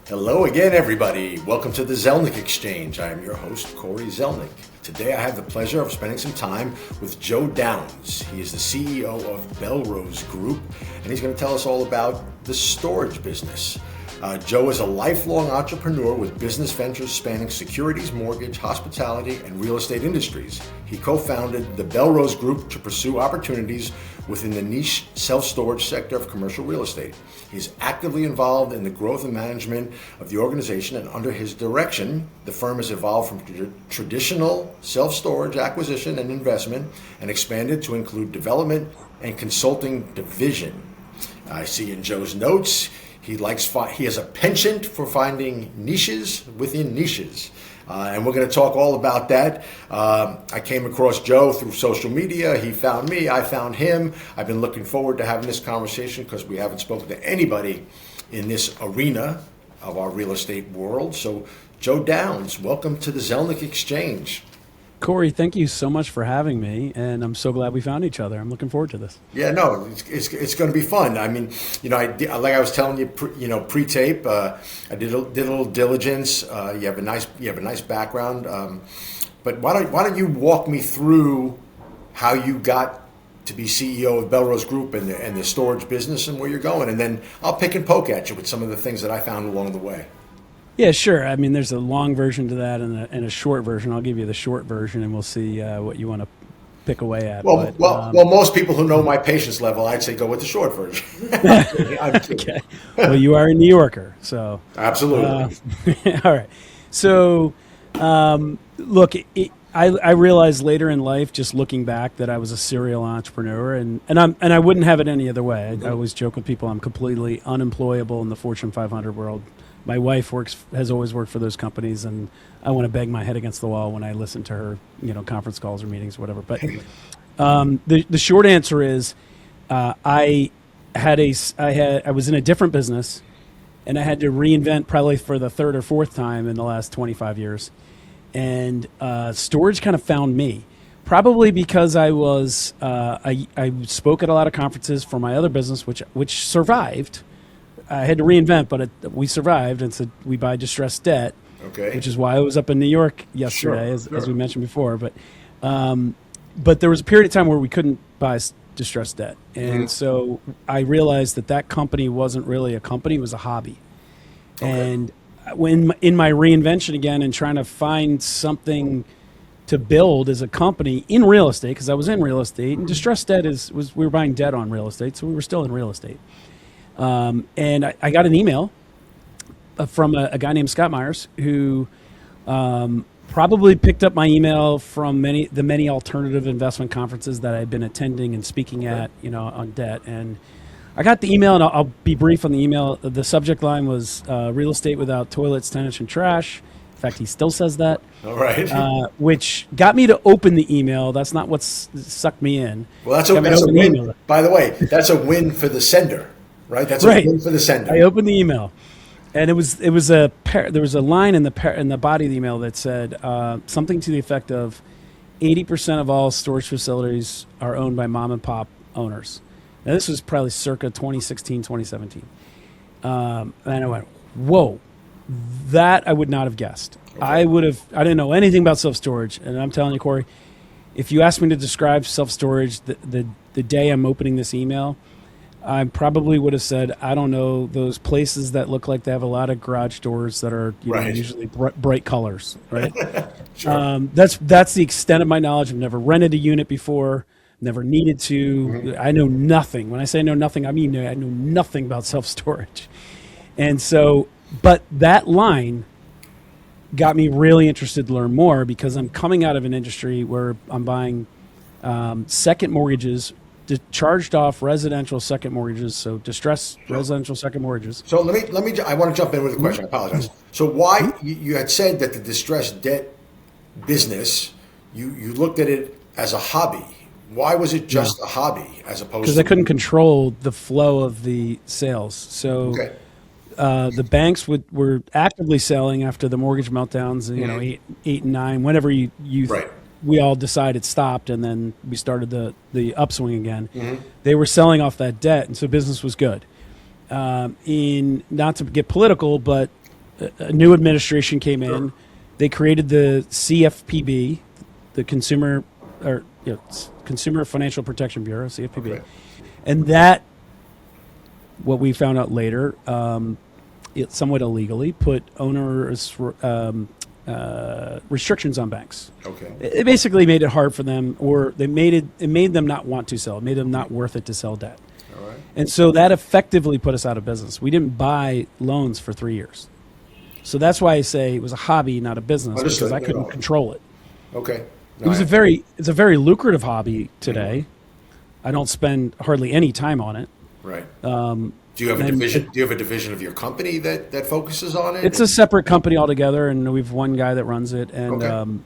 Hello again, everybody. Welcome to the Zelnik Exchange. I am your host, Corey Zelnik. Today I have the pleasure of spending some time with Joe Downs. He is the CEO of Belrose Group, and he's going to tell us all about the storage business. Joe is a lifelong entrepreneur with business ventures spanning securities, mortgage, hospitality, and real estate industries. He co-founded the Belrose Group to pursue opportunities within the niche self-storage sector of commercial real estate. He's actively involved in the growth and management of the organization, and under his direction, the firm has evolved from traditional self-storage acquisition and investment and expanded to include development and consulting division. I see in Joe's notes, he has a penchant for finding niches within niches. And we're going to talk all about that. I came across Joe through social media. He found me. I found him. I've been looking forward to having this conversation because we haven't spoken to anybody in this arena of our real estate world. So, Joe Downs, welcome to the Zelnik Exchange. Corey, thank you so much for having me, and I'm so glad we found each other. I'm looking forward to this. Yeah, no, it's going to be fun. I mean, like I was telling you, pre-tape, I did a little diligence. You have a nice background, but why don't you walk me through how you got to be CEO of Belrose Group and the storage business and where you're going, and then I'll pick and poke at you with some of the things that I found along the way. Yeah, sure. I mean, there's a long version to that and a short version. I'll give you the short version, and we'll see what you want to pick away at. Well, most people who know my patience level, I'd say go with the short version. I'm kidding. Okay. Well, you are a New Yorker, so absolutely. All right. So, look, I realized later in life, just looking back, that I was a serial entrepreneur, and I wouldn't have it any other way. I always joke with people I'm completely unemployable in the Fortune 500 world. My wife has always worked for those companies, and I want to bang my head against the wall when I listen to her, conference calls or meetings or whatever. But the short answer is, I was in a different business, and I had to reinvent probably for the third or fourth time in the last 25 years. And storage kind of found me, probably because I was I spoke at a lot of conferences for my other business, which survived. I had to reinvent, but we survived, and so we buy distressed debt, which is why I was up in New York yesterday, as we mentioned before. But there was a period of time where we couldn't buy distressed debt, and so I realized that company wasn't really a company; it was a hobby. And when in my reinvention again and trying to find something to build as a company in real estate, because I was in real estate, and distressed debt we were buying debt on real estate, so we were still in real estate. And I got an email from a guy named Scott Myers, who probably picked up my email from the many alternative investment conferences that I'd been attending and speaking at, on debt. And I got the email, and I'll be brief on the email. The subject line was real estate without toilets, tenants, and trash. In fact, he still says that. All right. Which got me to open the email. That's not what sucked me in. Well, that's a win. Email. By the way, that's a win for the sender. Right, that's right. A win for the sender. I opened the email, and there was a line in the body of the email that said something to the effect of 80% of all storage facilities are owned by mom and pop owners. Now, this was probably circa 2016, 2017. And I went, whoa, that I would not have guessed. Okay. I didn't know anything about self-storage, and I'm telling you, Corey, if you asked me to describe self-storage the day I'm opening this email, I probably would have said, I don't know, those places that look like they have a lot of garage doors that are usually bright colors, right? Sure. That's the extent of my knowledge. I've never rented a unit before, never needed to. Mm-hmm. I know nothing. When I say know nothing, I mean I know nothing about self-storage. And so, but that line got me really interested to learn more, because I'm coming out of an industry where I'm buying second mortgages, charged off residential second mortgages, so distressed residential second mortgages. So let me. I want to jump in with a question. I apologize. So why you had said that the distressed debt business, you looked at it as a hobby? Why was it just a hobby as opposed? Because I couldn't control the flow of the sales. So the banks were actively selling after the mortgage meltdowns. 8 and 9. Whenever you right. We all decided stopped, and then we started the upswing again. Mm-hmm. They were selling off that debt, and so business was good. Not to get political, but a new administration came in. They created the CFPB, the Consumer Financial Protection Bureau, CFPB, and that, what we found out later, it somewhat illegally put onerous restrictions on banks. Okay. It basically made it hard for them, or it made them not want to sell. It made them not worth it to sell debt. All right. And so that effectively put us out of business. We didn't buy loans for 3 years. So that's why I say it was a hobby, not a business, because I couldn't control it. Okay. It's a very lucrative hobby today. I don't spend hardly any time on it. Right. Do you have a division? Do you have a division of your company that focuses on it? It's a separate company altogether, and we've one guy that runs it. And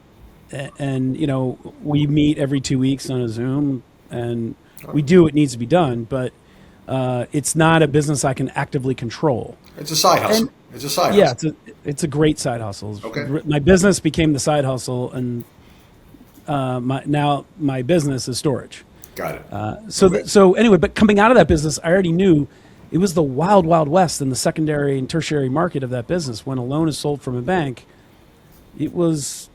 and you know, we meet every 2 weeks on a Zoom, and we do what needs to be done. But it's not a business I can actively control. It's a side hustle. It's a side hustle. Yeah, it's a great side hustle. Okay. My business became the side hustle, and now my business is storage. Got it. So anyway, but coming out of that business, I already knew it was the wild, wild west in the secondary and tertiary market of that business. When a loan is sold from a bank, it was,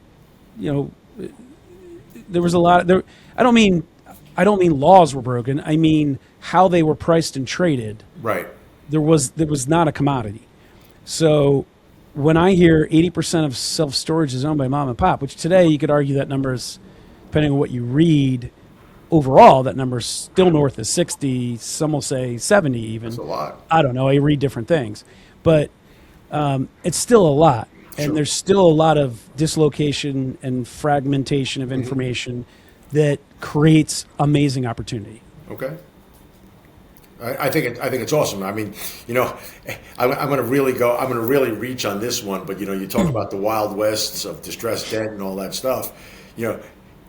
you know, there was a lot. I don't mean laws were broken. I mean how they were priced and traded. Right. There was not a commodity. So when I hear 80% of self-storage is owned by mom and pop, which today you could argue that number is, depending on what you read, overall that number is still north of 60. Some will say 70 even. That's a lot. I don't know. I read different things. But it's still a lot. And there's still a lot of dislocation and fragmentation of information that creates amazing opportunity. Okay. I think it's awesome. I mean, you know, I'm going to really reach on this one. But you know, you talk about the wild wests of distressed debt and all that stuff. You know,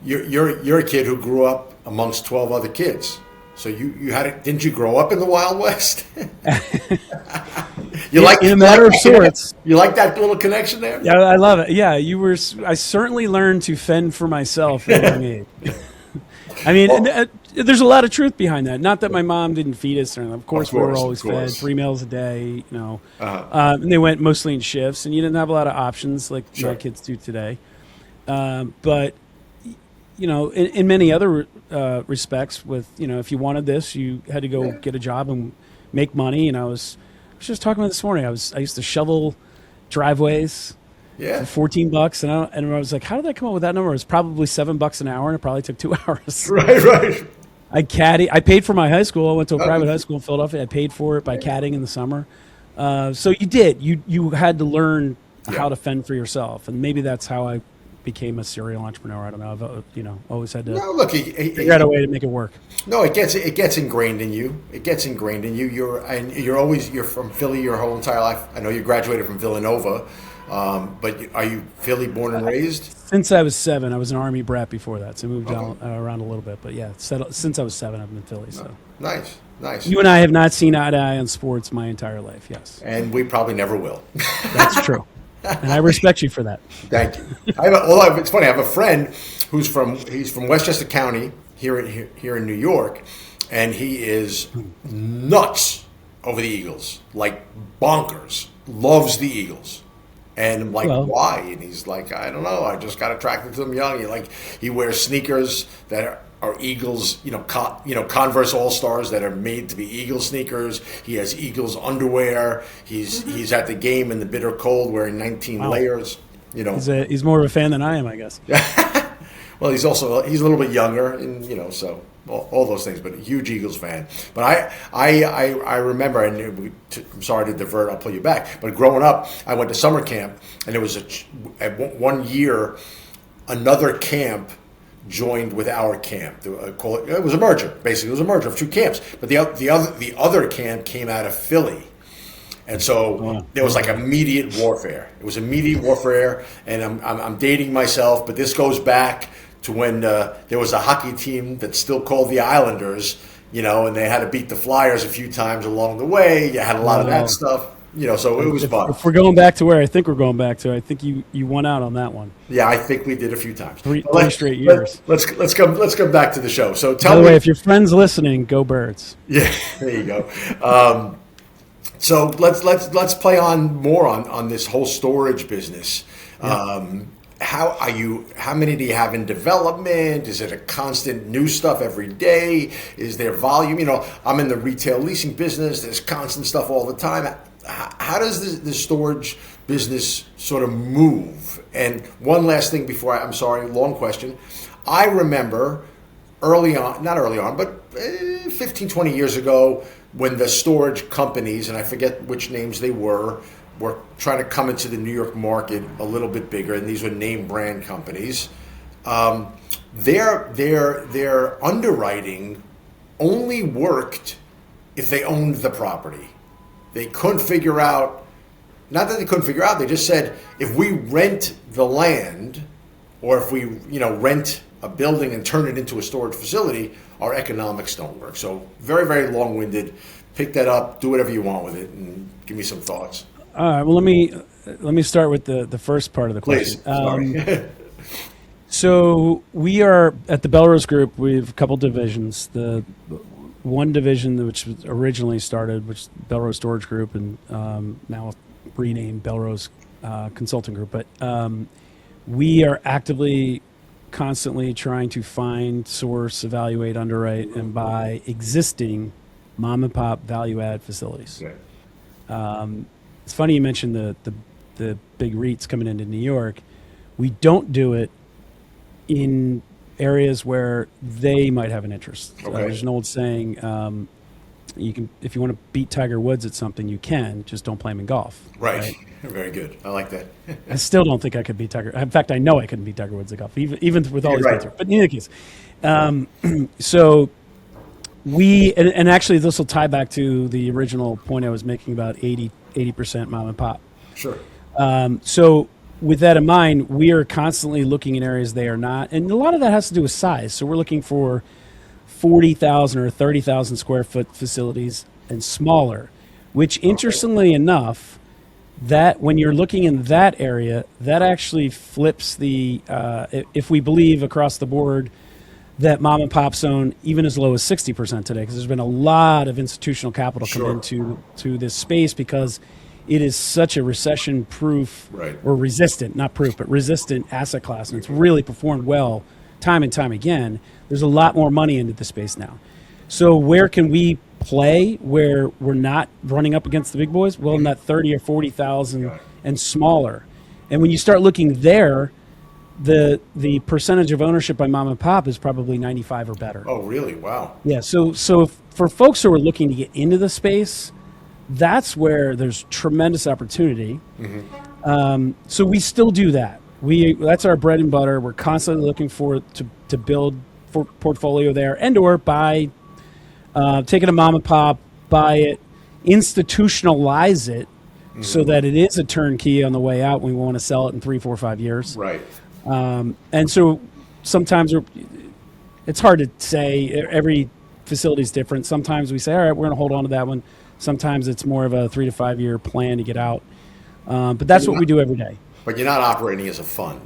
you're a kid who grew up amongst 12 other kids. So you had it. Didn't you grow up in the Wild West? In a matter of sorts. You like that little connection there? Yeah, I love it. Yeah, I certainly learned to fend for myself at a young age. I mean, there's a lot of truth behind that. Not that my mom didn't feed us. Of course, we were always fed 3 meals a day. You know, and they went mostly in shifts, and you didn't have a lot of options like my kids do today. But you know, in many other respects, with, you know, if you wanted this, you had to go get a job and make money. And I was just talking about this morning. I used to shovel driveways for $14, and I was like, how did I come up with that number? It was probably $7 an hour, and it probably took 2 hours. Right. I paid for my high school. I went to a private high school in Philadelphia. I paid for it by caddying in the summer. So you had to learn how to fend for yourself, and maybe that's how I became a serial entrepreneur. I don't know. I've always had to figure out a way to make it work. No, it gets ingrained in you. It gets ingrained in you. You're from Philly your whole entire life. I know you graduated from Villanova, but are you Philly born and raised? Since I was 7, I was an Army brat before that, so I moved around a little bit. But yeah, since I was 7, I've been in Philly. So nice. You and I have not seen eye to eye on sports my entire life. Yes, and we probably never will. That's true. And I respect you for that. Thank you. It's funny. I have a friend he's from Westchester County here in New York, and he is nuts over the Eagles, like bonkers. Loves the Eagles, and I'm like, why? And he's like, I don't know. I just got attracted to them young. He wears sneakers that are Eagles, Converse All-Stars that are made to be Eagles sneakers. He has Eagles underwear. He's at the game in the bitter cold wearing 19 layers. You know, he's more of a fan than I am, I guess. Well, he's a little bit younger, and so all those things. But a huge Eagles fan. But I remember, and I'm sorry to divert. I'll pull you back. But growing up, I went to summer camp, and there was one year, another camp joined with our camp. It was a merger. Basically, it was a merger of 2 camps. But the other camp came out of Philly, and so there was like immediate warfare. It was immediate warfare, and I'm dating myself, but this goes back to when there was a hockey team that's still called the Islanders, and they had to beat the Flyers a few times along the way. You had a lot of that stuff. So it was fun. If we're going back to where I think we're going back to, I think you won out on that one. Yeah, I think we did a few times. Three straight years. Let's come back to the show. So by the way, if your friends listening, go Birds. Yeah, there you go. So let's play on more on this whole storage business. How many do you have in development? Is it a constant new stuff every day? Is there volume? I'm in the retail leasing business. There's constant stuff all the time. How does the storage business sort of move? And one last thing before I'm sorry, long question. I remember not early on, but 15, 20 years ago, when the storage companies, and I forget which names they were trying to come into the New York market a little bit bigger, and these were name brand companies. Their underwriting only worked if they owned the property. They couldn't figure out, not that they couldn't figure out, they just said, if we rent the land, or if we rent a building and turn it into a storage facility, our economics don't work. So very, very long-winded. Pick that up, do whatever you want with it, and give me some thoughts. All right. Well, let me start with the first part of the question. Please. Sorry. So we are at the Belrose Group. We have a couple divisions. The one division which was originally started, which is Belrose Storage Group, and now renamed Belrose Consulting Group. But we are actively, constantly trying to find, source, evaluate, underwrite, and buy existing mom and pop value add facilities. Okay. It's funny you mentioned the big REITs coming into New York. We don't do it in areas where they might have an interest. Okay. There's an old saying, you can, if you want to beat Tiger Woods at something, you can, just don't play him in golf. Right. Very good. I like that. I still don't think I could beat Tiger. In fact, I know I couldn't beat Tiger Woods at golf, even with all these right. points. But in any case, so and actually this will tie back to the original point I was making about 80% mom and pop. Sure. So with that in mind, we are constantly looking in areas they are not, and a lot of that has to do with size. So we're looking for 40,000 or 30,000 square foot facilities and smaller, which interestingly enough, that when you're looking in that area, that actually flips the, if we believe across the board that mom and pops own even as low as 60% today, because there's been a lot of institutional capital come into this space because it is such a recession-proof or resistant, not proof, but resistant asset class, and it's really performed well time and time again. There's a lot more money into the space now. So where can we play where we're not running up against the big boys? Well, in that 30 or 40,000 and smaller. And when you start looking there, the percentage of ownership by mom and pop is probably 95 or better. Oh, really? Wow. Yeah. So for folks who are looking to get into the space, that's where there's tremendous opportunity. Mm-hmm. So we still do that. That's our bread and butter. We're constantly looking to build portfolio there, and or buy, take it a mom and pop, buy it, institutionalize it, mm-hmm. so that it is a turnkey on the way out when we want to sell it in 3, 4, 5 years. Right. And so sometimes it's hard to say. Every facility is different. Sometimes we say, all right, we're going to hold on to that one. Sometimes it's more of a 3 to 5 year plan to get out. But that's what we do every day. But you're not operating as a fund.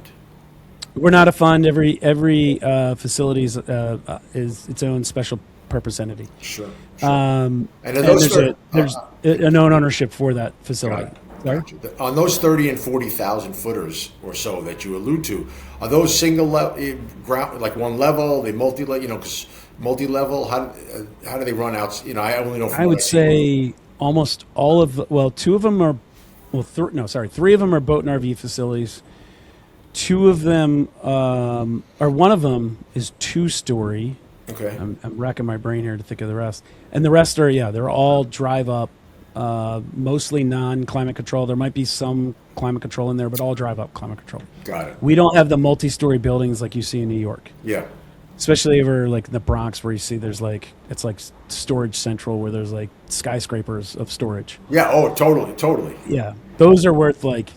We're not a fund. Every facility is its own special purpose entity. Sure. And there's a known ownership for that facility. Gotcha. On those 30 and 40,000 footers or so that you allude to, are those single ground, like one level? They multi-level? Because multi-level, how do they run out? I only know. I would say almost all of two of them are. Three of them are boat and RV facilities. Two of them, or one of them is 2-story. Okay. I'm racking my brain here to think of the rest. And the rest are, they're all drive up, mostly non-climate control. There might be some climate control in there, but all drive up climate control. Got it. We don't have the multi-story buildings like you see in New York. Yeah. Especially over like the Bronx, where you see it's like storage central, where there's like skyscrapers of storage. Yeah. Oh, totally. Yeah. Those are worth like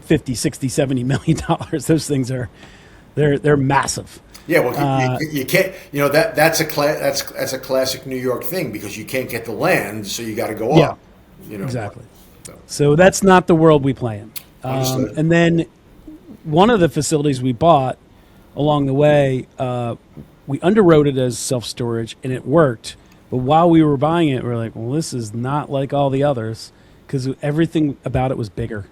50, 60, 70 million dollars. Those things they're massive. Yeah. Well, you can't. That's a classic New York thing, because you can't get the land, so you got to go up. Exactly. So that's not the world we play in. And then one of the facilities we bought along the way, we underwrote it as self-storage, and it worked. But while we were buying it, we were like, well, this is not like all the others. because everything about it was bigger.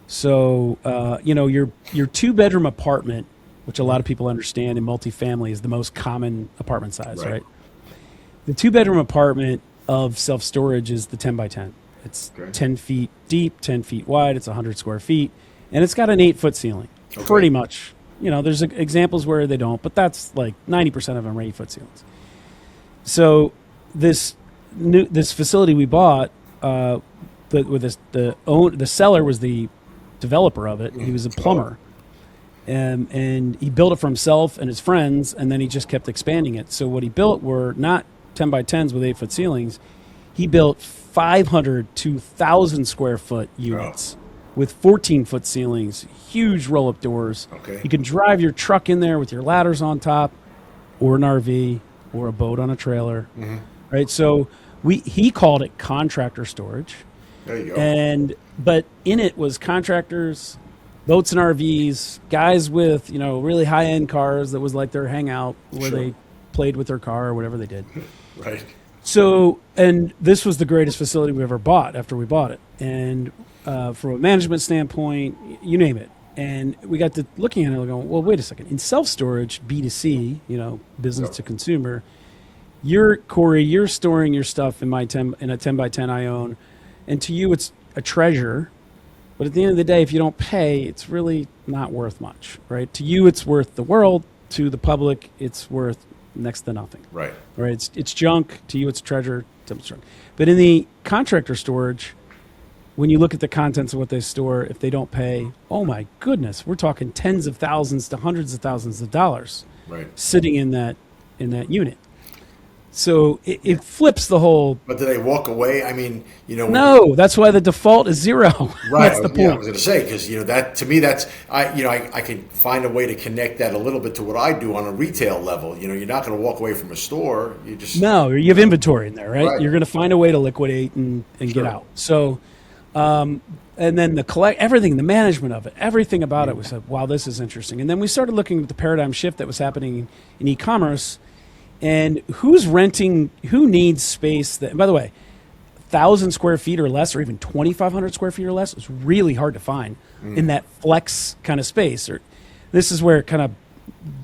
So, your 2-bedroom apartment, which a lot of people understand in multifamily is the most common apartment size, right? The 2-bedroom apartment of self-storage is the 10 by 10. It's 10 feet deep, 10 feet wide. It's 100 square feet, and it's got an 8-foot ceiling. Pretty much. There's examples where they don't, but that's like 90% of them are 8-foot ceilings. So this facility we bought, the seller was the developer of it. He was a plumber, and he built it for himself and his friends, and then he just kept expanding it. So what he built were not 10 by 10s with 8-foot ceilings. He built 500 to 1,000 square foot units with 14-foot ceilings, huge roll-up doors. You can drive your truck in there with your ladders on top, or an RV, or a boat on a trailer, right? So he called it contractor storage. There you go. But in it was contractors, boats and RVs, guys with really high-end cars that was like their hangout where they played with their car or whatever they did. Right. So, and this was the greatest facility we ever bought after we bought it. And from a management standpoint, you name it. And we got to looking at it and going, well, wait a second. In self-storage, B2C, business to consumer, Corey, you're storing your stuff in a 10 by 10 I own. And to you, it's a treasure. But at the end of the day, if you don't pay, it's really not worth much, right? To you, it's worth the world. To the public, it's worth next to nothing. Right. It's junk. To you, it's treasure. To them, it's junk. But in the contractor storage, when you look at the contents of what they store, if they don't pay, oh my goodness, we're talking tens of thousands to hundreds of thousands of dollars sitting in that unit. So it flips the whole. But do they walk away? I mean, No, that's why the default is 0. Right. That's the point. Yeah, I was going to say, because that to me, that's I can find a way to connect that a little bit to what I do on a retail level. You're not going to walk away from a store. You just you have inventory in there, right? You're going to find a way to liquidate and get out. So, and then everything, the management of it, everything about it, we said, wow, this is interesting. And then we started looking at the paradigm shift that was happening in e-commerce. And who needs space that, by the way, 1,000 square feet or less, or even 2,500 square feet or less is really hard to find in that flex kind of space. This is where it kind of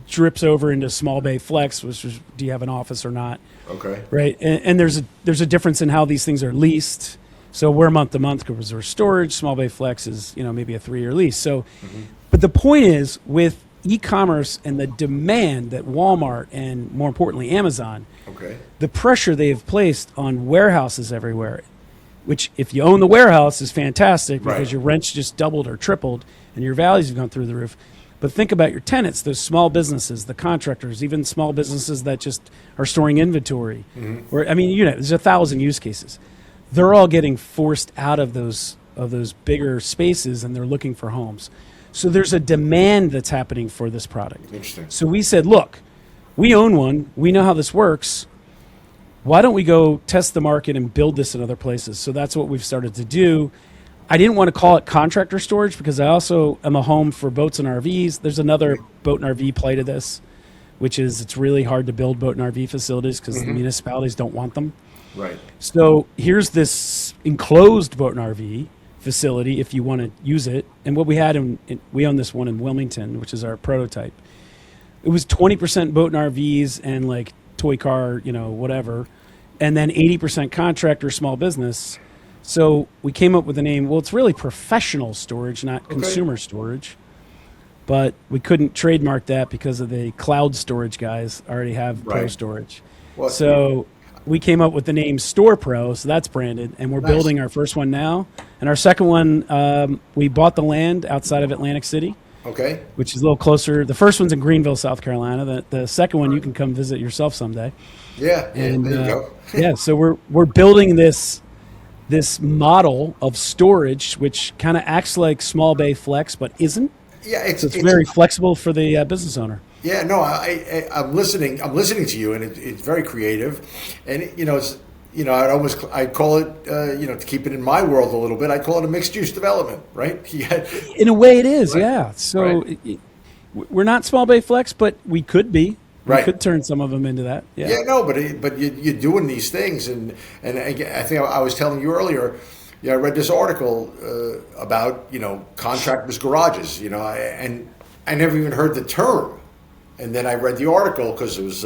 drips over into small bay flex, which is, do you have an office or not? Okay. Right. And there's a difference in how these things are leased. So we're month to month because we're storage. Small bay flex is, maybe a 3-year lease. So, but the point is with e-commerce and the demand that Walmart and more importantly Amazon, the pressure they have placed on warehouses everywhere, which if you own the warehouse is fantastic because your rents just doubled or tripled and your values have gone through the roof. But think about your tenants, those small businesses, the contractors, even small businesses that just are storing inventory. Or there's 1,000 use cases. They're all getting forced out of those bigger spaces and they're looking for homes. So there's a demand that's happening for this product. Interesting. So we said, look, we own one. We know how this works. Why don't we go test the market and build this in other places? So that's what we've started to do. I didn't want to call it contractor storage because I also am a home for boats and RVs. There's another boat and RV play to this, which is it's really hard to build boat and RV facilities because the municipalities don't want them. Right. So here's this enclosed boat and RV facility if you want to use it. And what we had, we own this one in Wilmington, which is our prototype. It was 20% boat and RVs and like toy car, whatever. And then 80% contractor, small business. So we came up with the name, well, it's really professional storage, not consumer storage. But we couldn't trademark that because of the cloud storage guys already have pro storage. Well, so we came up with the name Store Pro, so that's branded, and we're building our first one now. And our second one, we bought the land outside of Atlantic City, which is a little closer. The first one's in Greenville, South Carolina. The second one you can come visit yourself someday. Yeah, and there you go. So we're building this model of storage, which kind of acts like small bay flex, but isn't. Yeah, it's very flexible for the business owner. Yeah, no, I'm listening. I'm listening to you, and it's very creative, and I'd call it, to keep it in my world a little bit, I'd call it a mixed use development, right? In a way, it is, yeah. So we're not small bay flex, but we could be. We could turn some of them into that. Yeah, no, but you're doing these things, and I think I was telling you earlier, I read this article about contractors' garages. And I never even heard the term. And then I read the article because it was,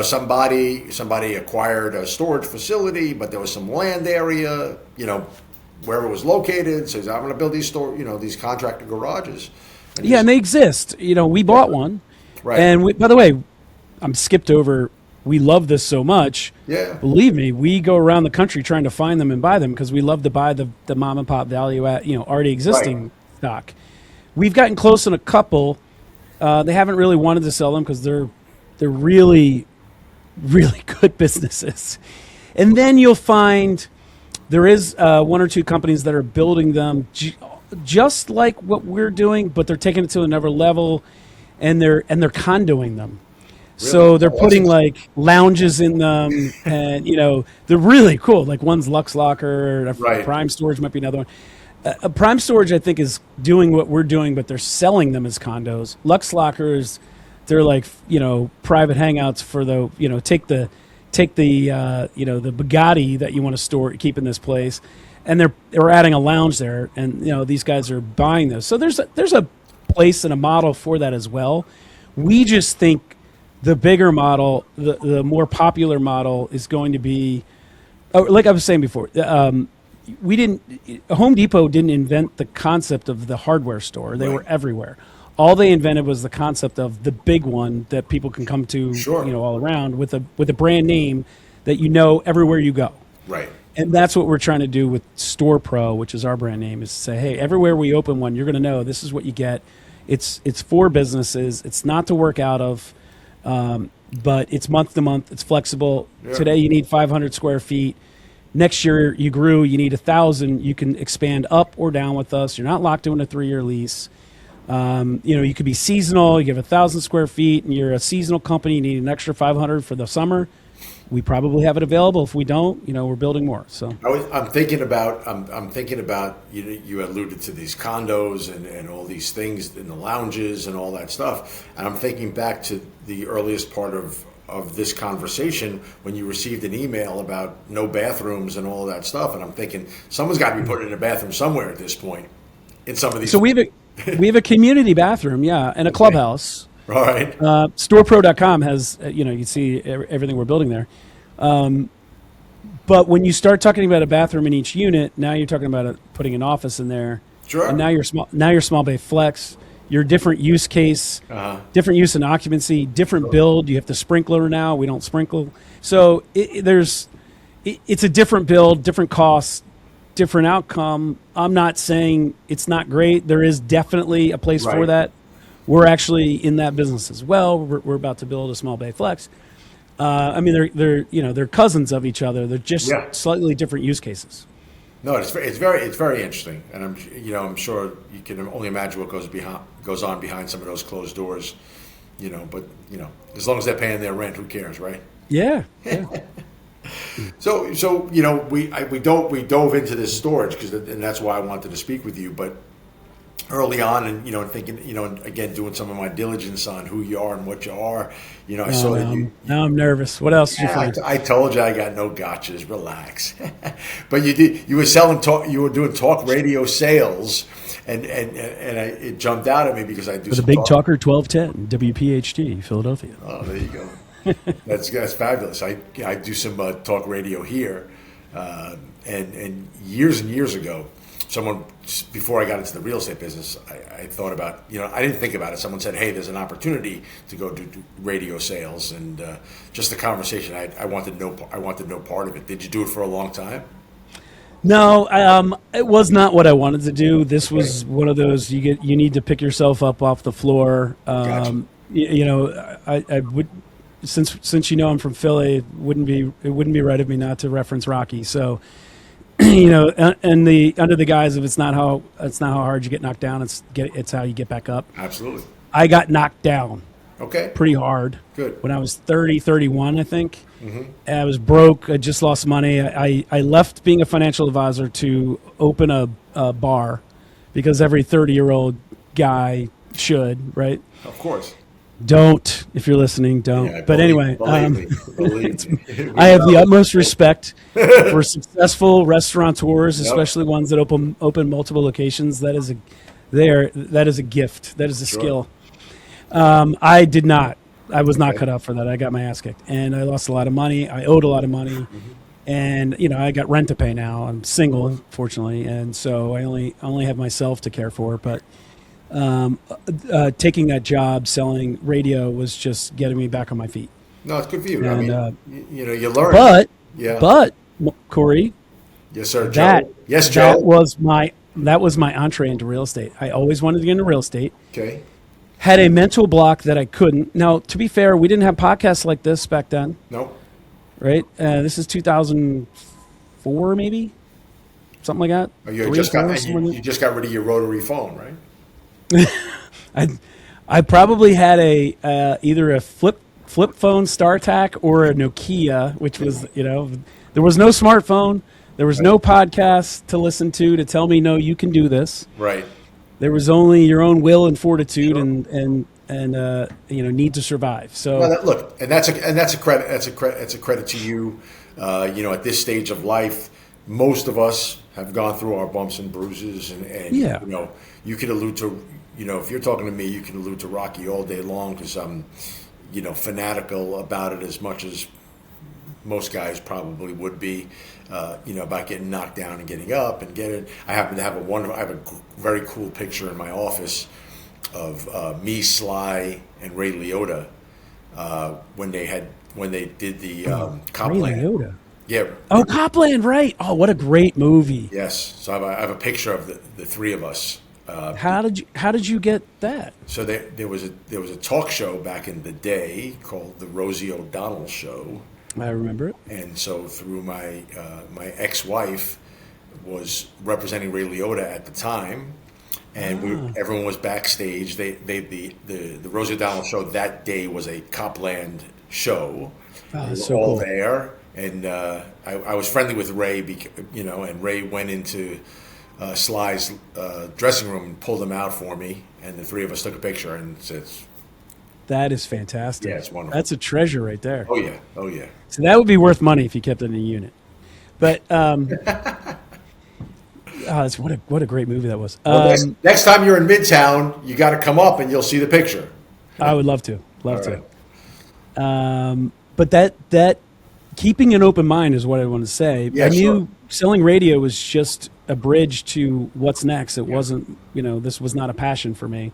somebody acquired a storage facility, but there was some land area, wherever it was located. Says, I'm going to build these contractor garages. And they exist. We bought one. Right. And by the way, I'm skipped over. We love this so much. Yeah. Believe me, we go around the country trying to find them and buy them because we love to buy the mom and pop value at, already existing stock. We've gotten close on a couple. They haven't really wanted to sell them because they're really, really good businesses. And then you'll find there is one or two companies that are building them just like what we're doing, but they're taking it to another level, and they're condoing them. Really? So they're putting like lounges in them, and they're really cool. Like one's Lux Locker, Prime Storage might be another one. Prime Storage, I think, is doing what we're doing, but they're selling them as condos. Lux Lockers, they're like private hangouts for the take the the Bugatti that you want to keep in this place, and they're adding a lounge there, and these guys are buying those. So there's a place and a model for that as well. We just think the bigger model, the more popular model, is going to be, like I was saying before. Home Depot didn't invent the concept of the hardware store. They were everywhere. All they invented was the concept of the big one that people can come to, all around with a brand name that everywhere you go. Right. And that's what we're trying to do with Store Pro, which is our brand name, is to say, hey, everywhere we open one, you're going to know this is what you get. It's for businesses. It's not to work out of, but it's month to month. It's flexible. Yeah. Today you need 500 square feet. Next year you grew, you need 1,000. You can expand up or down with us. You're not locked into a 3-year lease. You could be seasonal. You have 1,000 square feet, and you're a seasonal company. You need an extra 500 for the summer. We probably have it available. If we don't, we're building more. So I'm thinking about you alluded to these condos and all these things in the lounges and all that stuff, and I'm thinking back to the earliest part of this conversation when you received an email about no bathrooms and all that stuff, and I'm thinking someone's got to be putting in a bathroom somewhere at this point in some of these. So we have a community bathroom, and a clubhouse. All right. Storepro.com has you can see everything we're building there. But when you start talking about a bathroom in each unit, now you're talking about putting an office in there. Sure. And now you're small bay flex. Your different use case, different use and occupancy, different build. You have the sprinkler now. We don't sprinkle. So it's a different build, different cost, different outcome. I'm not saying it's not great. There is definitely a place for that. We're actually in that business as well. We're about to build a small bay flex. They're cousins of each other. They're just slightly different use cases. No, it's very interesting, and I'm sure you can only imagine what goes on behind some of those closed doors, But as long as they're paying their rent, who cares, right? Yeah. So we dove into this storage and that's why I wanted to speak with you, but early on, and thinking, again, doing some of my diligence on who you are and what you are, I saw that you. Now I'm nervous. What else did you find? I told you I got no gotchas. Relax. But you did. You were selling talk. You were doing talk radio sales, and it jumped out at me because I do. For the Big Talker 1210 WPHT Philadelphia. Oh, there you go. That's fabulous. I do some talk radio here, and years ago. Someone, before I got into the real estate business, I thought about, I didn't think about it. Someone said, hey, there's an opportunity to go do radio sales. And just the conversation, I wanted no part of it. Did you do it for a long time? No, it was not what I wanted to do. This was one of those, you need to pick yourself up off the floor. Gotcha. I would, since I'm from Philly, it wouldn't be right of me not to reference Rocky. So, and under the guise of it's not how hard you get knocked down, it's how you get back up. Absolutely. I got knocked down. Okay. Pretty hard. Good. When I was 31, I think. Mm-hmm. I was broke. I just lost money. I left being a financial advisor to open a bar because every 30-year-old guy should, right? Of course. Don't, if you're listening, don't. Yeah, But anyway, believe me, believe me. I have the utmost respect for successful restaurateurs, Yep. especially ones that open multiple locations. That is a gift. That is a Sure. skill. I did not. I was not cut out for that. I got my ass kicked, and I lost a lot of money. I owed a lot of money, and I got rent to pay now. I'm single, fortunately, and so I only have myself to care for. But taking that job selling radio was just getting me back on my feet. No, it's good for you. And, I mean, you learn. But Yeah. but Corey, Yes, sir, that Joe. Yes, Joe. that was my entree into real estate. I always wanted to get into real estate. Okay. Had a mental block that I couldn't. Now, to be fair, we didn't have podcasts like this back then, No. right? This is 2004, maybe something like that. Oh, you 3, just got 4, and something like you just got rid of your rotary phone, right? I probably had either a flip phone StarTAC or a Nokia, which was there was no smartphone, there was no podcast to listen to tell me no, you can do this. Right. There was only your own will and fortitude Sure. and need to survive. So Well, look, and that's a credit. It's a credit to you. At this stage of life, most of us have gone through our bumps and bruises, and Yeah. you could allude to, if you're talking to me, you can allude to Rocky all day long because I'm, fanatical about it as much as most guys probably would be, about getting knocked down and getting up and getting. I happen to have I have a very cool picture in my office of me, Sly, and Ray Liotta when they did the Ray Copland. Liotta. Yeah. Oh, Copland, right? Oh, what a great movie! Yes. So I have a picture of the three of us. How did you get that? So there was a talk show back in the day called the Rosie O'Donnell Show. I remember it. And so through my ex-wife was representing Ray Liotta at the time, and everyone was backstage. The Rosie O'Donnell Show that day was a Copland show. Oh, We were so all cool. there, and I was friendly with Ray, and Ray went into Sly's dressing room and pulled him out for me, and the three of us took a picture, and it's That is fantastic. Yeah, it's wonderful. That's a treasure right there. oh yeah. So that would be worth money if you kept it in a unit. But what a great movie that was. Well, next time you're in Midtown, you got to come up and you'll see the picture. I would love to. All right. But that keeping an open mind is what I want to say. Yeah, I knew sure. selling radio was just a bridge to what's next. It wasn't, this was not a passion for me.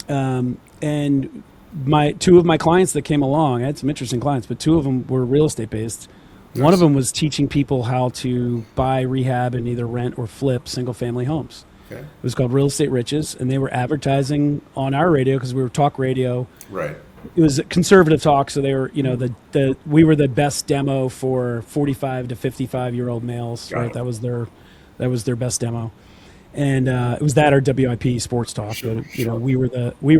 And two of my clients that came along, I had some interesting clients, but two of them were real estate based. One of them was teaching people how to buy, rehab, and either rent or flip single family homes. Okay. It was called Real Estate Riches, and they were advertising on our radio because we were talk radio. Right. It was conservative talk, so they were, we were the best demo for 45 to 55-year-old males, Got right? it. That was their best demo, and it was that or WIP Sports Talk. Sure, but, sure. we were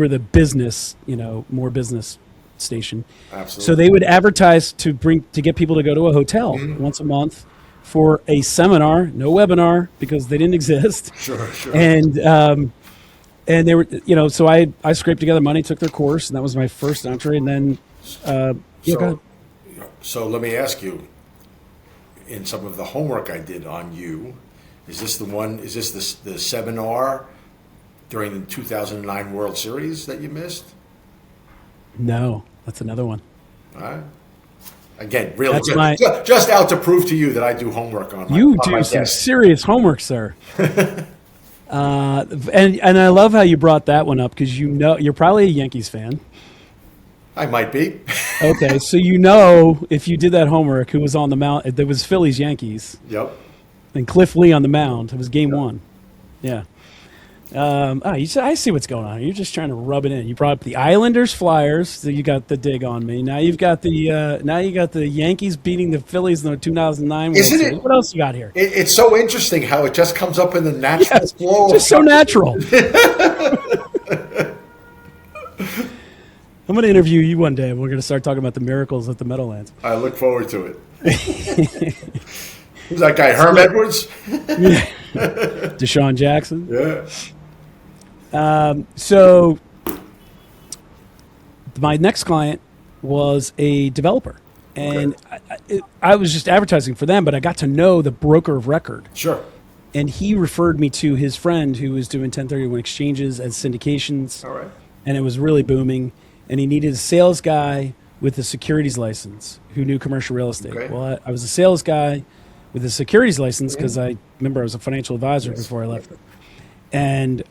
the business, more business station. Absolutely. So they would advertise to get people to go to a hotel once a month for a seminar, no webinar because they didn't exist. Sure. And they were, so I scraped together money, took their course, and that was my first entree. And then, go ahead. So let me ask you, in some of the homework I did on you, is this the seminar during the 2009 World Series that you missed? No, that's another one. All right. Again, really, That's just out to prove to you that I do homework on my, You on my do some desk. serious homework, sir. And I love how you brought that one up because you're probably a Yankees fan. I might be. Okay, so if you did that homework, who was on the mound? There was Phillies Yankees Yep. and Cliff Lee on the mound. It was Game 1. Yeah. I see what's going on. You're just trying to rub it in. You brought up the Islanders Flyers, so you got the dig on me. Now you've got the Yankees beating the Phillies in the 2009 World Isn't it- Series. What else you got here? It's so interesting how it just comes up in the natural Yes, flow. just so natural. I'm going to interview you one day, and we're going to start talking about the miracles at the Meadowlands. I look forward to it. Who's that guy? Herm Edwards? Deshaun Jackson. Yeah. So My next client was a developer, and Okay. I was just advertising for them, but I got to know the broker of record. Sure. And he referred me to his friend who was doing 1031 exchanges as syndications, All right. and it was really booming. And he needed a sales guy with a securities license who knew commercial real estate. Okay. Well, I was a sales guy with a securities license because I remember I was a financial advisor before I left. And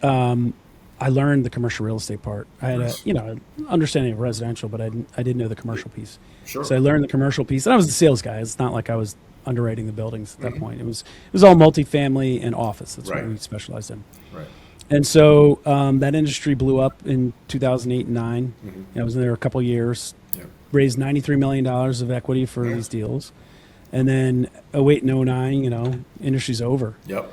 I learned the commercial real estate part. I had an understanding of residential, but I didn't know the commercial piece. Sure. So I learned the commercial piece, and I was the sales guy. It's not like I was underwriting the buildings at that point. It was all multifamily and office. That's what we specialized in. Right. And so that industry blew up in 2008 and 9. I was in there a couple of years, raised $93 million of equity for these deals. And then 08 and 09, industry's over. Yep.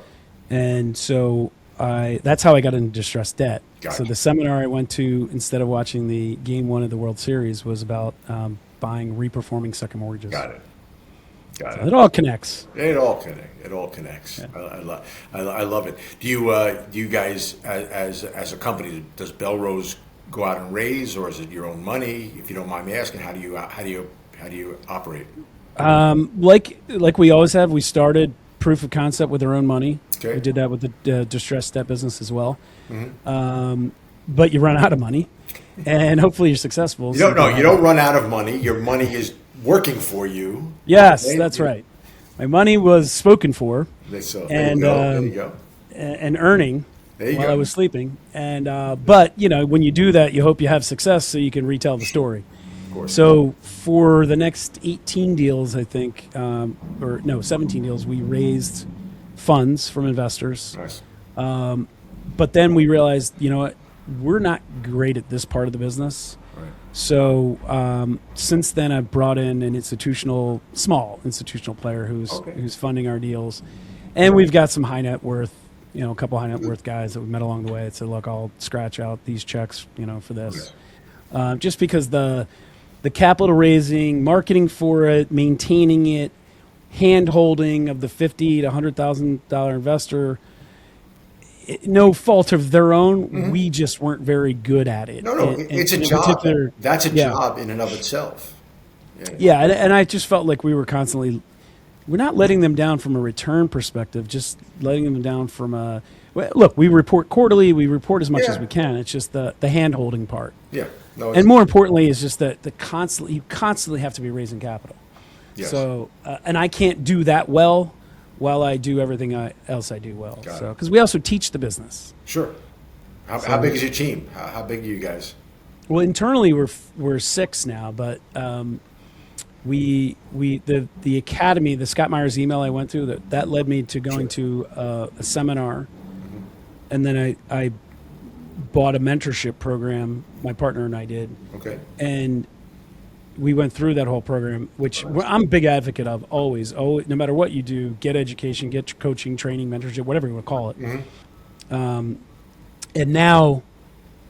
And so that's how I got into distressed debt. Gotcha. So the seminar I went to, instead of watching the game 1 of the World Series, was about buying reperforming second mortgages. Got it. So it all connects. It all connects. Yeah. I love it. Do you guys as a company, does Belrose go out and raise, or is it your own money? If you don't mind me asking, how do you operate? Like we always have, we started proof of concept with our own money. Okay. We did that with the distressed debt business as well. But you run out of money, and hopefully you're successful. You don't run out of money. Your money is working for you. Yes, that's right. My money was spoken for, and there you go. And earning while go. I was sleeping. And but when you do that, you hope you have success so you can retell the story. Of course. So for the next 18 deals, I think, 17 deals, we raised funds from investors. Nice. But then we realized, we're not great at this part of the business. Right. So since then, I've brought in an small institutional player who's funding our deals, and we've got some high net worth, a couple high net worth guys that we met along the way that said, "Look, I'll scratch out these checks, for this," just because the capital raising, marketing for it, maintaining it, hand holding of the $50,000 to $100,000 investor. No fault of their own, we just weren't very good at it. No, it's a job. That's a job in and of itself. Yeah, and I just felt like we're not letting them down from a return perspective, just letting them down from look, we report quarterly, we report as much as we can. It's just the hand-holding part. Yeah. No, and more importantly is just that you constantly have to be raising capital. Yes. So, and I can't do that well while I do everything else I do well. Because we also teach the business. Sure. How big is your team? How big are you guys? Well, internally we're 6 now, but the academy, the Scott Myers email I went through, that led me to going to a seminar, and then I bought a mentorship program. My partner and I did. Okay. And we went through that whole program, which I'm a big advocate of always, no matter what you do, get education, get coaching, training, mentorship, whatever you want to call it. And now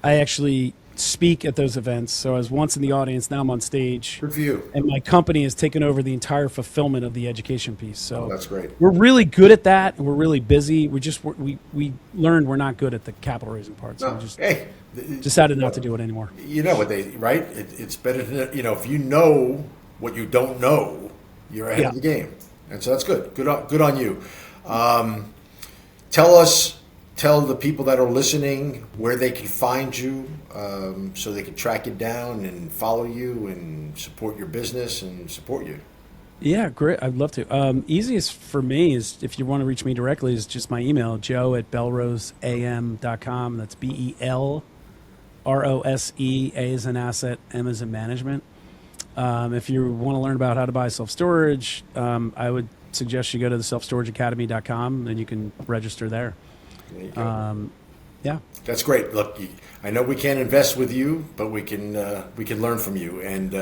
I actually speak at those events. So I was once in the audience, now I'm on stage. Good for you. And my company has taken over the entire fulfillment of the education piece. So that's great. We're really good at that, and we're really busy. We learned we're not good at the capital raising part. So we decided not to do it anymore. You know what right? It's better to, if you know what you don't know, you're ahead of the game. And so that's good. Good on you. Tell the people that are listening where they can find you, so they can track you down and follow you and support your business and support you. Yeah, great. I'd love to. Easiest for me is, if you want to reach me directly, is just my email, joe@belroseam.com. That's BELROSE, A as an asset, M as in management. If you want to learn about how to buy self-storage, I would suggest you go to the selfstorageacademy.com, and you can register there. There you go. Yeah, that's great. Look, I know we can't invest with you, but we can learn from you. And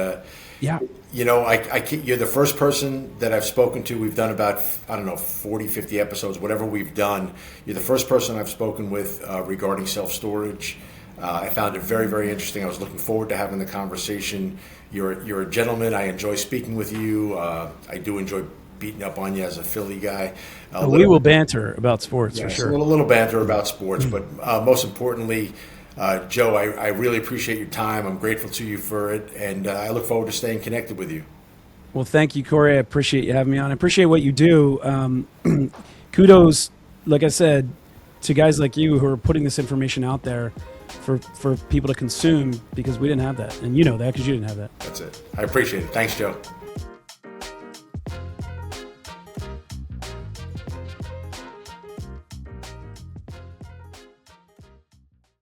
you're the first person that I've spoken to. We've done about 40, 50 episodes, whatever we've done. You're the first person I've spoken with regarding self-storage. I found it very, very interesting. I was looking forward to having the conversation. You're a gentleman. I enjoy speaking with you. I do enjoy beating up on you as a Philly guy. We will banter about sports for sure. A little banter about sports, but most importantly, Joe, I really appreciate your time. I'm grateful to you for it, and I look forward to staying connected with you. Well, thank you, Corey. I appreciate you having me on. I appreciate what you do. Kudos, like I said, to guys like you who are putting this information out there for people to consume, because we didn't have that. And you know that because you didn't have that. That's it. I appreciate it. Thanks, Joe.